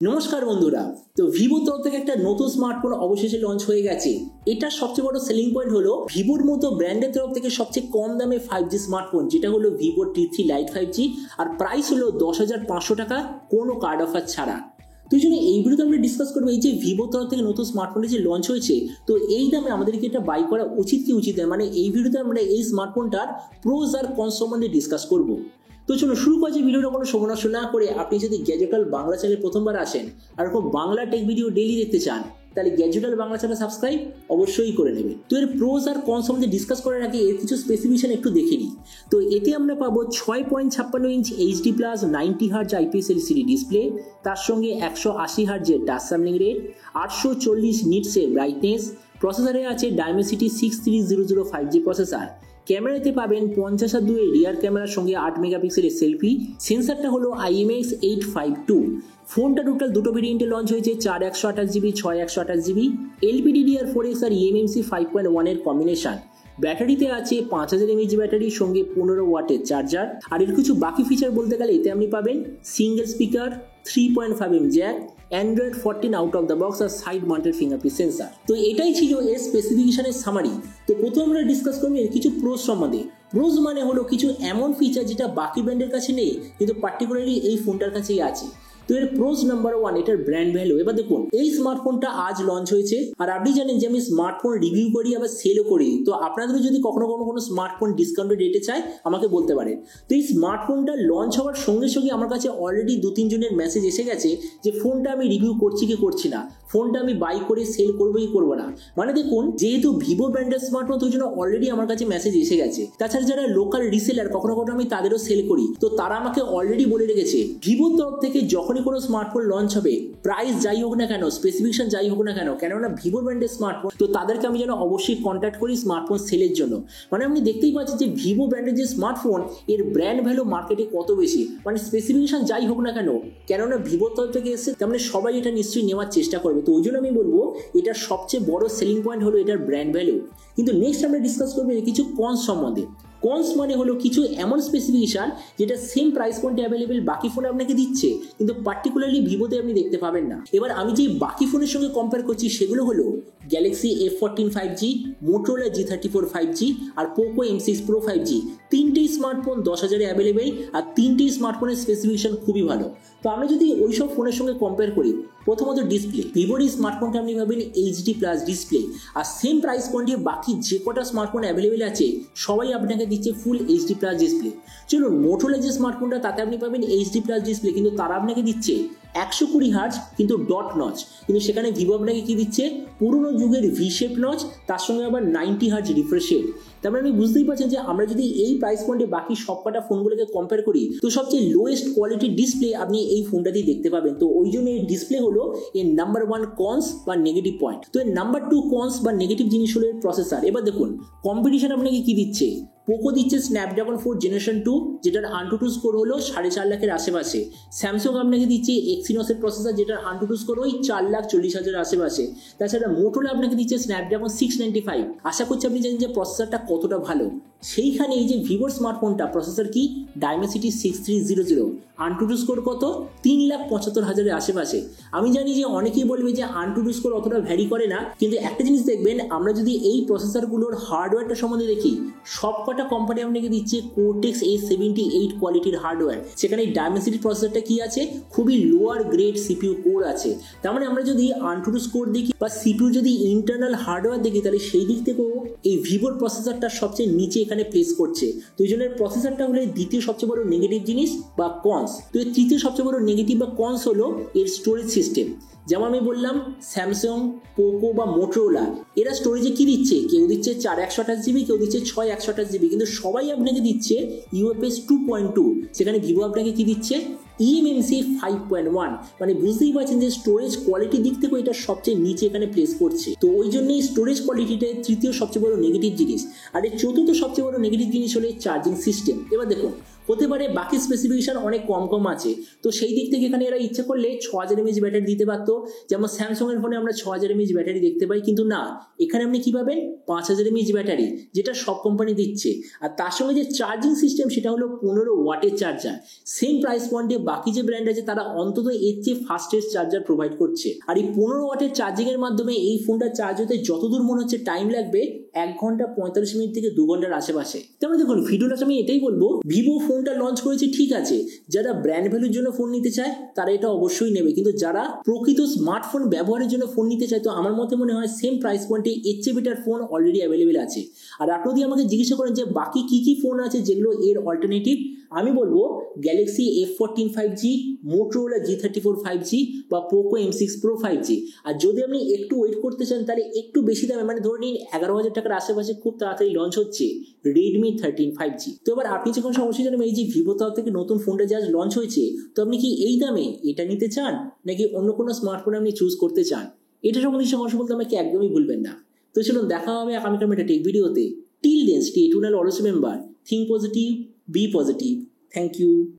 নমস্কার বন্ধুরা। তো ভিভোর তরফ থেকে একটা নতুন স্মার্টফোন অবশেষে লঞ্চ হয়ে গেছে। এটার সবচেয়ে বড় সেলিং পয়েন্ট হলো ভিভোর মতো ব্র্যান্ডের তরফ থেকে সবচেয়ে কম দামে 5G স্মার্টফোন, যেটা হলো ভিভো T3 Lite 5G, আর প্রাইস হলো 10,500 টাকা, কোনো কার্ড অফার ছাড়া। তো এই জন্য এই ভিডিওতে আমরা ডিসকাস করবো এই যে ভিভোর তরফ থেকে নতুন স্মার্টফোনটি যে লঞ্চ হয়েছে, তো এই দামে আমাদেরকে এটা বাই করা উচিত কি উচিত নয়, মানে এই ভিডিওতে আমরা এই স্মার্টফোনটার প্রোজ আর কনস সম্বন্ধে ডিসকাস করবো। তো চলো শুরু করছি ভিডিওটা কোনো সময় নষ্ট না করে। আপনি যদি গ্যাজেটাল বাংলা চ্যানেল প্রথমবার আসেন আর খুব বাংলা টেক ভিডিও ডেইলি দেখতে চান, তাহলে গ্যাজেটাল বাংলা চ্যানেল সাবস্ক্রাইব অবশ্যই করে নেবেন। তো এর প্রোজ আর কনস সম্বন্ধে ডিসকাস করার আগে এর কিছু স্পেসিফিকেশন একটু দেখে নিই। তো এতে আমরা পাবো 6.56 inch HD+ 90 hertz IPS LCD display, তার সঙ্গে 180 হার্জের টাচ স্যাম্পলিং রেট, 840 নিটসের ব্রাইটনেস, প্রসেসরে আছে Dimensity 6300 5G প্রসেসর। ক্যামেরাতে পাবেন 50:2 রিয়ার ক্যামেরার সঙ্গে 8 মেগাপিক্সেলের সেলফি, সেন্সারটা হলো IMX852। ফোনটা টোটাল দুটো ভেরিয়েন্টে লঞ্চ হয়েছে, 4128GB, 6128GB, LPDDR4X আর eMMC 5.1 এর কম্বিনেশন। ব্যাটারিতে আছে 5000 mAh ব্যাটারি, সঙ্গে 15 ওয়াটের চার্জার। আর এর কিছু বাকি ফিচার বলতে গেলে এতে আপনি পাবেন single speaker, 3.5mm jack, Android 14 out of the box আর সাইড মাউন্টেড ফিঙ্গারপ্রিন্ট সেন্সার। তো এটাই ছিল এর স্পেসিফিকেশনের সামারি। তো প্রথমে আমরা ডিসকাস করবো এর কিছু প্রোজ সম্বন্ধে। প্রোজ মানে হলো কিছু এমন ফিচার যেটা বাকি ব্র্যান্ডের কাছে নেই, কিন্তু পার্টিকুলারলি এই ফোনটার কাছেই আছে। তো এর প্রোজ নাম্বার 1, এটার ব্র্যান্ড ভ্যালু। এবার দেখুন, এই স্মার্টফোনটা আজ লঞ্চ হয়েছে, আর আপনি জানেন যে আমি স্মার্টফোন রিভিউ করি আবার সেলও করি। তো আপনাদেরও যদি কখনো কোনো স্মার্টফোন ডিসকাউন্টেড রেটে চাই আমাকে বলতে পারেন। তো এই স্মার্টফোনটা লঞ্চ হওয়ার সঙ্গে সঙ্গে আমার কাছে অলরেডি 2-3 জনের মেসেজ এসে গেছে যে ফোনটা আমি রিভিউ করছি কি করছি না, ফোনটা আমি বাই করে সেল করবো কি করবো না। মানে দেখুন, যেহেতু ভিভো ব্র্যান্ডের স্মার্টফোন, তো জন্য অলরেডি আমার কাছে মেসেজ এসে গেছে। তাছাড়া যারা লোকাল রিসেলার, কখনো আমি তাদেরও সেল করি, তো তারা আমাকে অলরেডি বলে রেখেছে ভিভোর তরফ থেকে যখনই কোনো স্মার্টফোন লঞ্চ হবে, প্রাইস যাই হোক না কেন, স্পেসিফিকেশন যাই হোক না কেন, কেননা ভিভো ব্র্যান্ডের স্মার্টফোন, তো তাদেরকে আমি যেন অবশ্যই কন্ট্যাক্ট করি স্মার্টফোন সেলের জন্য। মানে আপনি দেখতেই পাচ্ছেন যে ভিভো ব্র্যান্ডের যে স্মার্টফোন, এর ব্র্যান্ড ভ্যালু মার্কেটে কত বেশি। মানে স্পেসিফিকেশন যাই হোক না কেন, কেননা ভিভোর তরফ থেকে এসেছে, তার মানে সবাই এটা নিশ্চয়ই নেওয়ার চেষ্টা করবে। তো ওই জন্য আমি বলবো এটার সবচেয়ে বড় সেলিং পয়েন্ট হলো এটার ব্র্যান্ড ভ্যালু। কিন্তু নেক্সট আমরা ডিসকাস করবো কিছু কনস সম্বন্ধে। কনস মানে হলো কিছু এমন স্পেসিফিকেশন যেটা সেম প্রাইস পয়েন্টে অ্যাভেলেবেল বাকি ফোনে আপনাকে দিচ্ছে, কিন্তু পার্টিকুলারলি ভিভোতে আপনি দেখতে পাবেন না। এবার আমি যে বাকি ফোনের সঙ্গে কম্পেয়ার করছি সেগুলো হলো Galaxy F14 5G, Motorola G34 5G আর পোকো M6 Pro 5G। তিনটেই স্মার্টফোন 10,000-এ অ্যাভেলেবেল, আর তিনটেই স্মার্টফোনের স্পেসিফিকেশন খুবই ভালো। তো আমরা যদি ওইসব ফোনের সঙ্গে কম্পেয়ার করি, প্রথমত ডিসপ্লে, ভিভোর এই স্মার্টফোনটা আপনি পাবেন HD+ ডিসপ্লে, আর সেম প্রাইস পয়েন্টে বাকি যে কটা স্মার্টফোন অ্যাভেলেবেল আছে সবাই আপনাকে দিচ্ছে ফুল HD+ ডিসপ্লে। চলুন মোটরোলা যে স্মার্টফোনটা, তাতে আপনি পাবেন HD+ ডিসপ্লে, কিন্তু তারা আপনাকে দিচ্ছে 120 হার্জ কিন্তু ডট নচ। কিন্তু সেখানে ভিভো আপনাকে কি দিচ্ছে, পুরোনো যুগের ভি শেপ নচ, তার সঙ্গে আবার 90 হার্জ রিফ্রেশ রেট। তারপরে আপনি বুঝতেই পারছেন যে আমরা যদি এই প্রাইস পয়েন্টে বাকি সব কটা ফোনগুলোকে কম্পেয়ার করি, তো সবচেয়ে লোয়েস্ট কোয়ালিটির ডিসপ্লে আপনি এই ফোনটাতেই দেখতে পাবেন। তো ওই জন্য এই ডিসপ্লে হলো এর নাম্বার 1 কনস বা নেগেটিভ পয়েন্ট। তো এর নাম্বার 2 কনস বা নেগেটিভ জিনিস হলো এর প্রসেসর। এবার দেখুন, কম্পিটিশন আপনাকে কি দিচ্ছে, পোকো দিচ্ছে স্ন্যাপড্রাগন 4 জেনারেশন 2, যেটার AnTuTu স্কোর হলো 4.5 লাখের আশেপাশে। স্যামসাং আপনাকে দিচ্ছে এক্সিনোসের প্রসেসর, যেটার AnTuTu স্কোর ওই 4,40,000-এর আশেপাশে। তাছাড়া মোটরোলা আপনাকে দিচ্ছে স্ন্যাপড্রাগন 695। আশা করছি আপনি জানেন যে প্রসেসরটা কতটা ভালো। সেইখানে এই যে ভিভোর স্মার্টফোনটা, প্রসেসর কি Dimensity 6300, AnTuTu স্কোর কত 3,75,000-এর আশেপাশে। আমি জানি যে অনেকেই বলবে যে AnTuTu স্কোর অতটা ভ্যারি করে না, কিন্তু একটা জিনিস দেখবেন, আমরা যদি এই প্রসেসরগুলোর হার্ডওয়্যারটা সম্বন্ধে দেখি, সবকটা কোম্পানি আপনাকে দিচ্ছে Cortex A78 কোয়ালিটির হার্ডওয়্যার। সেখানে Dimensity প্রসেসরটা কি আছে, খুবই লোয়ার গ্রেড CPU কোর আছে। তার মানে আমরা যদি AnTuTu স্কোর দেখি বা CPU যদি ইন্টারনাল হার্ডওয়্যার দেখি, তাহলে সেই দিক থেকেও এই ভিভোর প্রসেসরটা সবচেয়ে নিচে এখানে প্লেস করছে। তো এই জন্য প্রসেসরটা হলো দ্বিতীয় সবচেয়ে বড় নেগেটিভ জিনিস বা কনস। তো এর তৃতীয় সবচেয়ে বড় নেগেটিভ বা কনস হলো এর স্টোরেজ সিস্টেম। যেমন আমি বললাম, স্যামসাং, পোকো বা মোটরোলা এরা স্টোরেজে কি দিচ্ছে, কেউ দিচ্ছে 4128GB, কেউ দিচ্ছে 6128GB, কিন্তু সবাই আপনাকে দিচ্ছে UFS 2.2। সেখানে ভিভো আপনাকে কি দিচ্ছে, eMMC 5.1। মানে বুঝতেই পারছেন যে স্টোরেজ কোয়ালিটির দিক থেকে এটা সবচেয়ে নিচে এখানে প্লেস করছে। তো ওই জন্যই স্টোরেজ কোয়ালিটিটা তৃতীয় সবচেয়ে বড় নেগেটিভ জিনিস। আর এর চতুর্থ সবচেয়ে বড় নেগেটিভ জিনিস হলো চার্জিং সিস্টেম। এবার দেখুন, হতে পারে বাকি স্পেসিফিকেশন অনেক কম কম আছে, তো সেই দিক থেকে এখানে এরা ইচ্ছে করলে 6000 mAh ব্যাটারি দিতে পারতো। যেমন স্যামসাং এর ফোনে আমরা 6000 mAh ব্যাটারি দেখতে পাই, কিন্তু না, এখানে আপনি কি পাবেন 5000 mAh ব্যাটারি, যেটা সব কোম্পানি দিচ্ছে। আর তার সঙ্গে যে চার্জিং সিস্টেম সেটা হলো 15 ওয়াটের চার্জার। সেম প্রাইস পয়েন্টে বাকি যে ব্র্যান্ড আছে তারা অন্তত এর চেয়ে ফাস্টেস্ট চার্জার প্রোভাইড করছে। আর এই 15 ওয়াটের চার্জিং এর মাধ্যমে এই ফোনটা চার্জ হতে যতদূর মনে হচ্ছে টাইম লাগবে 1 ঘন্টা 45 মিনিট থেকে 2 ঘন্টার আশেপাশে। তারপরে দেখুন ভিডিওটা আমি এটাই বলবো, ভিভো ফোনটা লঞ্চ করেছে ঠিক আছে, যারা ব্র্যান্ড ভ্যালুর জন্য ফোন নিতে চায় তারা এটা অবশ্যই নেবে, কিন্তু যারা প্রকৃত স্মার্টফোন ব্যবহারের জন্য ফোন নিতে চায় তো আমার মতে মনে হয় সেম প্রাইস পয়েন্টে এর চেয়ে বেটার ফোন অলরেডি অ্যাভেলেবেল আছে। আর আপনি যদি আমাকে জিজ্ঞাসা করেন যে বাকি কি কি ফোন আছে যেগুলো এর অল্টারনেটিভ, আমি বলবো Galaxy F14 5G, Motorola G34 5G বা পোকো M6 Pro 5G। আর যদি আপনি একটু ওয়েট করতে চান তাহলে একটু বেশি দামে, মানে ধরে নিন 11,000 টাকার আশেপাশে খুব তাড়াতাড়ি লঞ্চ হচ্ছে Redmi 13 5G। তো এবার আপনি যখন সমস্যা জানেন এই যে ভিভো তরফ থেকে নতুন ফোনটা যা লঞ্চ হয়েছে, তো আপনি কি এই দামে এটা নিতে চান নাকি অন্য কোনো স্মার্টফোন আপনি চুজ করতে চান? এটা সম্বন্ধে সমস্যা বলতে আমাকে একদমই ভুলবেন না। তো চলুন দেখা হবে আগামীকাল একটা টেক ভিডিওতে। Till then stay tuned, always remember, think positive, be positive. Thank you.